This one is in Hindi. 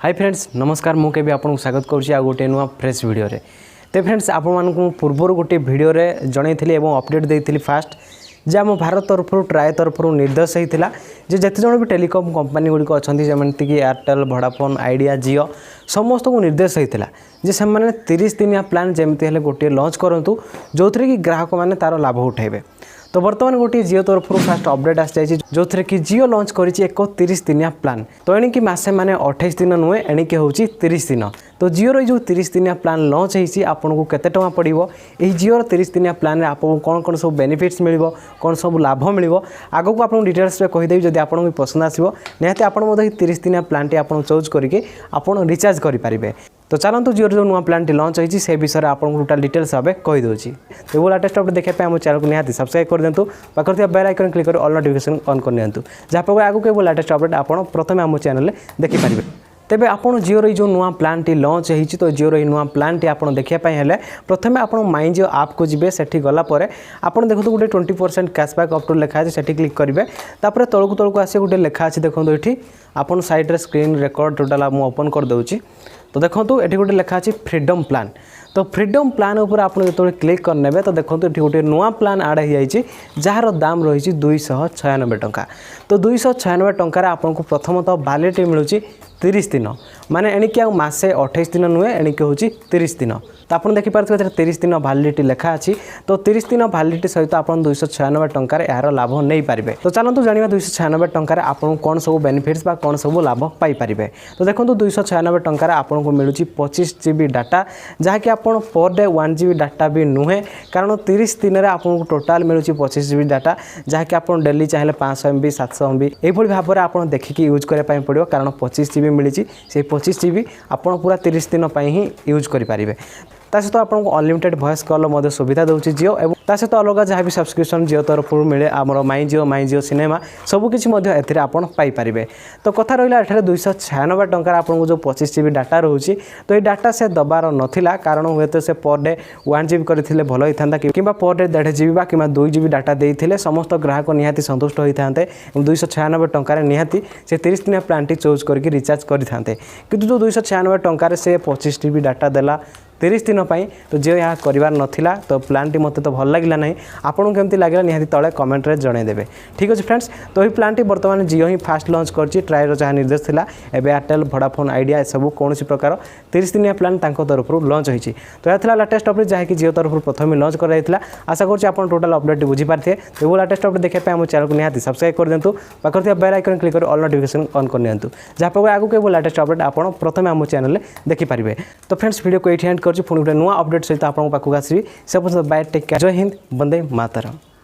हाय फ्रेंड्स नमस्कार मुझे भी आपको स्वागत करुँच गोटे नुआ फ्रेश वीडियो रे। तो फ्रेंड्स आपको पूर्वर गोटे वीडियो रे जनई और अपडेट देती फास्ट जे आम भारत तरफ ट्राए तरफ निर्देश होता जिते जन भी टेलीकॉम कंपनी गुड़िक अच्छा जमीक एयरटेल वोडाफोन आइडिया जियो समस्त को निर्देश होता जे से 30 दिनिया प्लान जमी हेल्ले गोटे लॉन्च करूँ जो थी कि ग्राहक मैंने तार लाभ उठाइबे। तो बर्तमान गोटे जियो तरफ फास्ट अपडेट आसी जो थी कि जियो लॉन्च करी एक 30 दिनिया प्लान। तो एणिकी मसे माने 28 दिन नुहे एणिके हूँ 30 दिन। तो जियोर जो 30 दिनिया प्लान लॉन्च होती आपको केते टଙ୍କା पड़ो यही जियोर 30 दिनिया प्लान में आपको कौन कौन सब बेनिफिट्स मिल कौन सब लाभ मिल आग को आपको डिटेल्स कहीदेवी जब आपको भी पसंद आसो निहाती आपड़ 30 दिनिया प्लान टी आप चूज करके आप रिचार्ज करेंगे। तो चलते जियोर जो नुआ प्लान लॉन्च होती से विषय में आपको टोटाल डिटेल्स भाव कहीदे। तो वो लेटेस्ट अपडेट देखा आम चैनल को निहाती सब्सक्राइब कर दिंतु पाखर बेल आइकन क्लिक कर ऑल नोटिफिकेशन ऑन कर नियंतु जहाँफल आगे वो लेटेस्ट अपडेट आप प्रथम आम चैनल देखिपारे। तेबे आपन जियोर जो नुआ प्लान टी लॉन्च होती तो जियोर नुआ प्लान टी आपन देखिया हेले प्रथमे आपन माई जियो ऐप को जिबे सेठी गला परे आपन देखो गोटे 20% कैशबैक अप टू लिखा है सेठी क्लिक करेंगे। तापर तलकू आसे गोटे लिखा अच्छे देखो ये आपन साइड रे स्क्रीन रिकॉर्ड टोटाल मुझे ओपन कर दूची। तो देखो ये गोटे लिखा अच्छी फ्रीडम प्लान। तो फ्रीडम प्लान उपर आप जो क्लिक करने तो देखो ये गोटे नुआ प्लान आड हो जार दाम रही 296 टंका। तो 296 टंकार आपको प्रथमतः वैलिडिटी मिलूँ 30 दिन माने एणिकी मसे 28 दिन नुहे एणिकी हूँ 30 दिन। तो आप देखिपारे 30 दिन वैलिडिटी लिखा अच्छी। तो 30 दिन वैलिडिटी सहित आप 296 टंकार यार लाभ नहीं पारे। तो चलते जाना 296 टंकार आपको कौन सब बेनिफिट्स कौन सब लाभ पाइपर। तो देखो 296 टंकार आपको मिलूँ 25 GB डाटा जहाँकि आप पर डे 1 GB डाटा भी नुहे कारण 30 दिन में आपको टोटाल मिलूँ 25 GB डाटा जहाँकि आप डेली चाहिए 500 MB 700 MB यही भाव में आप देखिकी यूज करने पड़ो कारण 25 GB मिली से 25 GB आप पूरा 30 दिन ही यूज करेंगे। सहित आपको अनलिमिटेड वॉइस कॉल सुविधा दूसरी जियो और सहित अलग जहाँ भी सब्सक्रिप्शन जियो तरफ मिले आमर माई जियो सिनेमा सबकिछि पाइपर। तो कथा रहा है 296 टंकार आपको जो 25 GB डाटा रोचे तो ये डाटा से दबार नाला कारण हे तो से पर डे 1 GB करते भल होता कि पर डे 1.5 GB कि 2 GB डाटा देते समस्त ग्राहक निहाती संतुष्ट होता 296 टंकार निहाती से 30 दिन प्लान टी चूज करके रिचार्ज करते कि जो 296 टंकार से 25 GB डाटा देला 30 दिन पर तो जियो यहाँ करार नाला। तो प्लान टी मत तो भल लगे ना आपको केमती लगे निहाती तले कमेंट रे जनईदेवे। ठीक अच्छे फ्रेंड्स। तो ये प्लान टी बर्तमान जियो ही फास्ट लॉन्च करछि ट्रायर जहाँ निर्देश था एवं एयरटेल वोडाफोन आइडिया सब कौन प्रकार 30 दिनिया प्लान तरफ लॉन्च होती। तो यह लेटेस्ट अपडेट जहाँकि जियो तरफ प्रथम लॉन्च कराइला आशा करुँच आप टोटाल अपडेट बुझीपारे। तो वो लेटेस्ट अपडेट देखा आम चैनल को निहाती सब्सक्राइब कर दिंतु पाखर बेल आइकन क्लिक कर ऑल नोटिफिकेशन ऑन कर नियंतु जहाँफल आगे वो लेटेस्ट अपडेट आप प्रथम आम चैनल देखिपारे। तो फ्रेंड्स वीडियो को ये एंड कर पुणी गोटे नुआ अपडेट सहित आपको पाखक आसवि से बाय टेक केयर। जय हिंद वंदे मातरम।